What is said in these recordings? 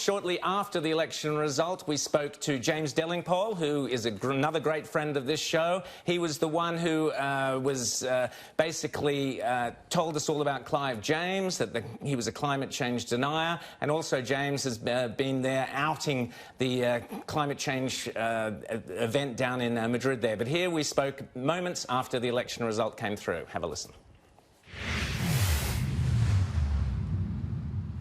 Shortly after the election result, we spoke to James Delingpole, who is another great friend of this show. He was the one who basically told us all about Clive James, that he was a climate change denier, and also James has been there outing the climate change event down in Madrid there. But here we spoke moments after the election result came through. Have a listen.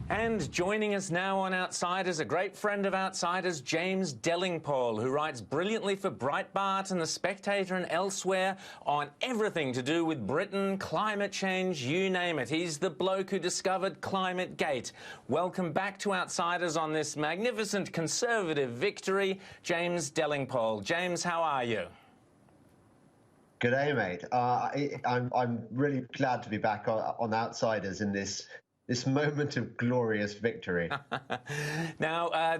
And joining us now on Outsiders, a great friend of Outsiders, James Delingpole, who writes brilliantly for Breitbart and The Spectator and elsewhere on everything to do with Britain, climate change, you name it. He's the bloke who discovered Climate Gate. Welcome back to Outsiders on this magnificent Conservative victory, James Delingpole. James, how are you? Good day, mate. I'm really glad to be back on Outsiders in this moment of glorious victory. Now,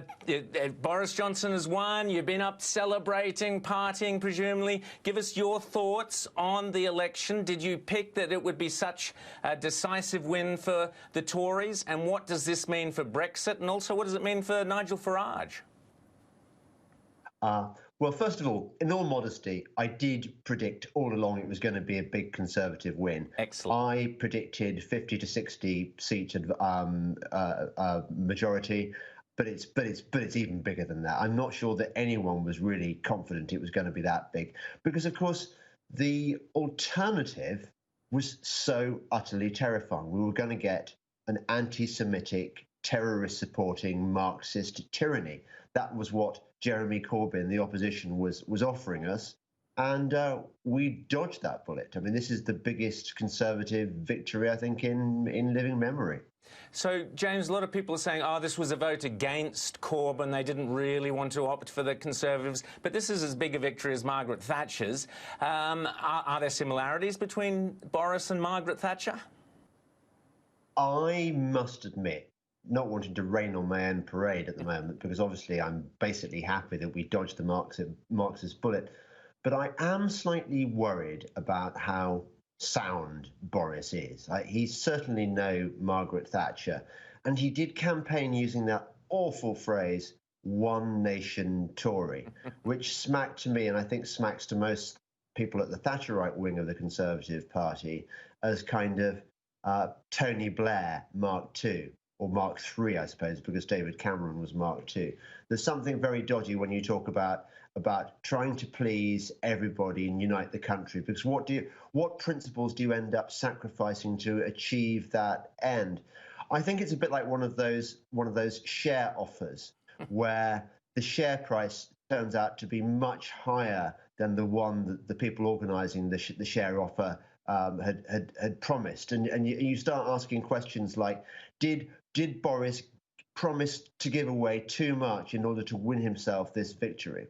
Boris Johnson has won. You've been up celebrating, partying, presumably. Give us your thoughts on the election. Did you pick that it would be such a decisive win for the Tories? And what does this mean for Brexit? And also, what does it mean for Nigel Farage? Well, first of all, in all modesty, I did predict all along it was going to be a big Conservative win. Excellent. I predicted 50 to 60 seat majority, but it's even bigger than that. I'm not sure that anyone was really confident it was going to be that big, because of course the alternative was so utterly terrifying. We were going to get an anti-Semitic, terrorist-supporting Marxist tyranny. That was what Jeremy Corbyn, the opposition, was offering us, and we dodged that bullet. I mean, this is the biggest Conservative victory, I think, in living memory. So, James, a lot of people are saying, oh, this was a vote against Corbyn. They didn't really want to opt for the Conservatives. But this is as big a victory as Margaret Thatcher's. Are there similarities between Boris and Margaret Thatcher? I must admit, not wanting to rain on my own parade at the moment, because obviously I'm basically happy that we dodged the Marxist bullet, but I am slightly worried about how sound Boris is. He's certainly no Margaret Thatcher, and he did campaign using that awful phrase, one nation Tory, which smacked to me, and I think smacks to most people at the Thatcherite wing of the Conservative Party, as kind of Tony Blair Mark II. Or Mark III, I suppose, because David Cameron was Mark II. There's something very dodgy when you talk about trying to please everybody and unite the country, because what principles do you end up sacrificing to achieve that end? I think it's a bit like one of those share offers where the share price turns out to be much higher than the one that the people organising the share offer had promised, and you start asking questions like, did Boris promise to give away too much in order to win himself this victory?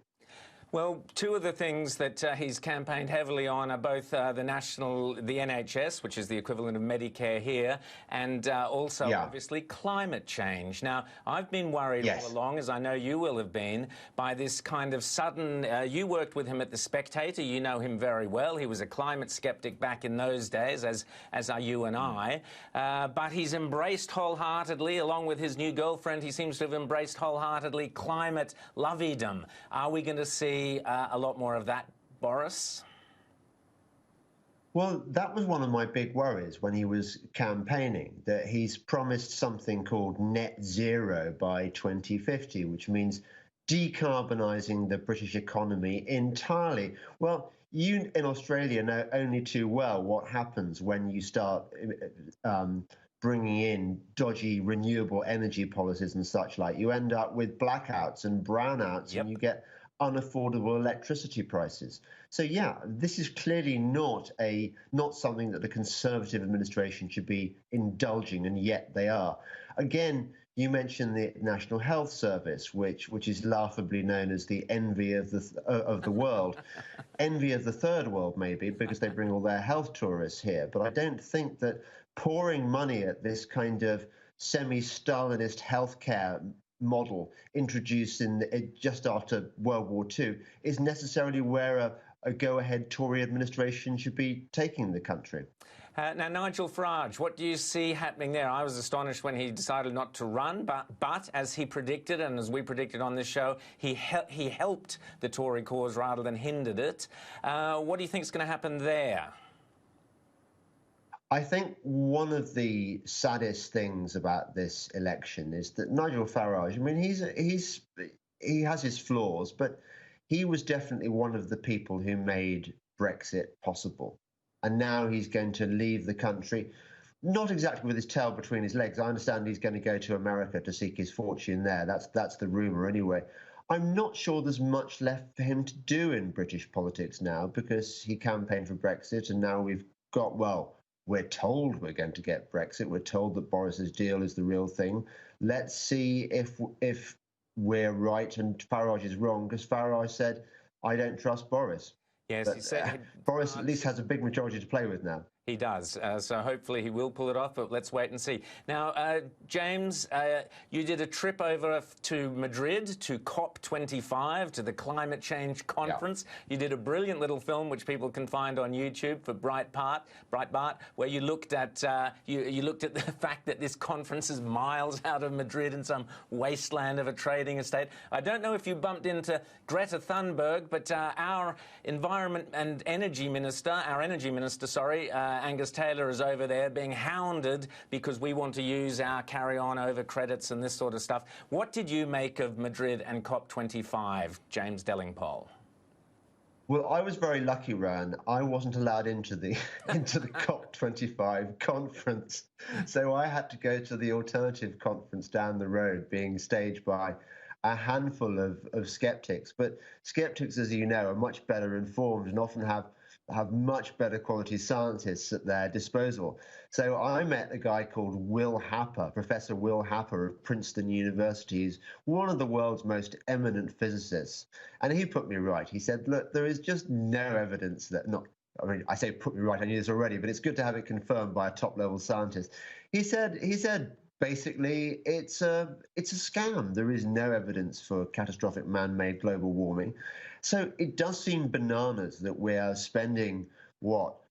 Well, two of the things that he's campaigned heavily on are both the NHS, which is the equivalent of Medicare here, and also, obviously, climate change. Now, I've been worried all along, as I know you will have been, by this kind of sudden... you worked with him at The Spectator. You know him very well. He was a climate skeptic back in those days, as are you and I. But he's embraced wholeheartedly, along with his new girlfriend, he seems to have embraced wholeheartedly climate lovey-dom. Are we going to see a lot more of that, Boris? Well, that was one of my big worries when he was campaigning, that he's promised something called net zero by 2050, which means decarbonising the British economy entirely. Well, you in Australia know only too well what happens when you start bringing in dodgy renewable energy policies and such like. You end up with blackouts and brownouts, and you get unaffordable electricity prices. So yeah, this is clearly not something that the Conservative administration should be indulging, and yet they are. Again, you mentioned the National Health Service, which is laughably known as the envy of the world, envy of the third world maybe, because they bring all their health tourists here. But I don't think that pouring money at this kind of semi-Stalinist healthcare model introduced just after World War II is necessarily where a go-ahead Tory administration should be taking the country. Now, Nigel Farage, what do you see happening there? I was astonished when he decided not to run, but as he predicted, and as we predicted on this show, he helped the Tory cause rather than hindered it. What do you think is going to happen there? I think one of the saddest things about this election is that Nigel Farage, I mean, he has his flaws, but he was definitely one of the people who made Brexit possible. And now he's going to leave the country, not exactly with his tail between his legs. I understand he's going to go to America to seek his fortune there. That's the rumour anyway. I'm not sure there's much left for him to do in British politics now, because he campaigned for Brexit, and now we've got, well, we're told we're going to get Brexit. We're told that Boris's deal is the real thing. Let's see if we're right and Farage is wrong, because Farage said, I don't trust Boris. Yes, but, he said Boris at least has a big majority to play with now. He does, so hopefully he will pull it off, but let's wait and see. Now, James, you did a trip over to Madrid, to COP25, to the climate change conference. Yeah. You did a brilliant little film, which people can find on YouTube for Breitbart, where you looked at you looked at the fact that this conference is miles out of Madrid in some wasteland of a trading estate. I don't know if you bumped into Greta Thunberg, but our environment and energy minister, Angus Taylor, is over there being hounded because we want to use our carry-on over credits and this sort of stuff. What did you make of Madrid and COP25, James Delingpole? Well, I was very lucky, Ran. I wasn't allowed into the COP25 conference, so I had to go to the alternative conference down the road, being staged by a handful of skeptics. But skeptics, as you know, are much better informed and often have much better quality scientists at their disposal. So I met a guy called Will Happer, Professor Will Happer of Princeton University. He's one of the world's most eminent physicists. And he put me right. He said, look, there is just no evidence that, I say put me right, I knew this already, but it's good to have it confirmed by a top-level scientist. He said, basically, it's a scam. There is no evidence for catastrophic man-made global warming. So it does seem bananas that we are spending,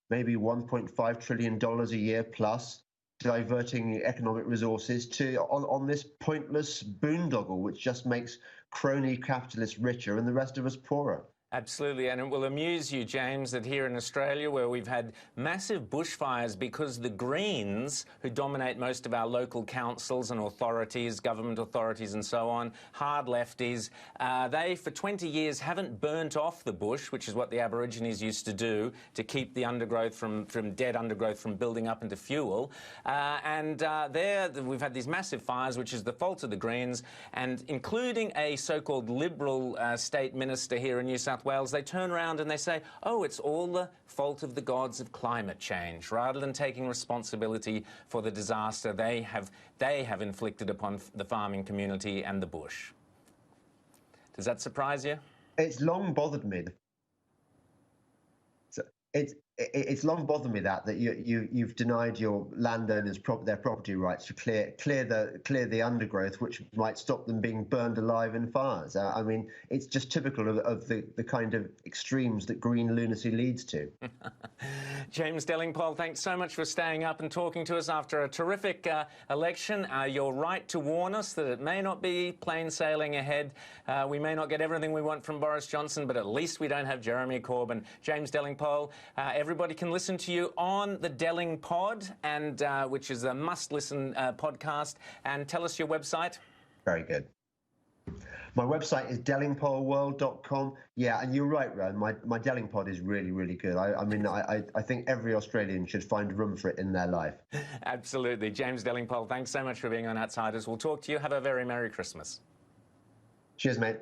maybe $1.5 trillion a year plus, diverting economic resources on this pointless boondoggle, which just makes crony capitalists richer and the rest of us poorer. Absolutely, and it will amuse you, James, that here in Australia, where we've had massive bushfires because the Greens, who dominate most of our local councils and authorities, government authorities and so on, hard lefties, they for 20 years haven't burnt off the bush, which is what the Aborigines used to do to keep the undergrowth from dead undergrowth from building up into fuel. There we've had these massive fires, which is the fault of the Greens, and including a so-called Liberal state minister here in New South Wales, they turn around and they say, oh, it's all the fault of the gods of climate change, rather than taking responsibility for the disaster they have inflicted upon the farming community and the bush. Does that surprise you? It's long bothered me. It's long bothered me that you've denied your landowners their property rights to clear the undergrowth, which might stop them being burned alive in fires. I mean, it's just typical of the kind of extremes that green lunacy leads to. James Delingpole, thanks so much for staying up and talking to us after a terrific election. You're right to warn us that it may not be plain sailing ahead. We may not get everything we want from Boris Johnson, but at least we don't have Jeremy Corbyn. James Delingpole, everybody can listen to you on the Delling Pod, and which is a must-listen podcast. And tell us your website. Very good. My website is dellingpoleworld.com. Yeah, and you're right, Ron. My Delingpod is really, really good. I think every Australian should find room for it in their life. Absolutely. James Delingpole, thanks so much for being on Outsiders. We'll talk to you. Have a very Merry Christmas. Cheers, mate.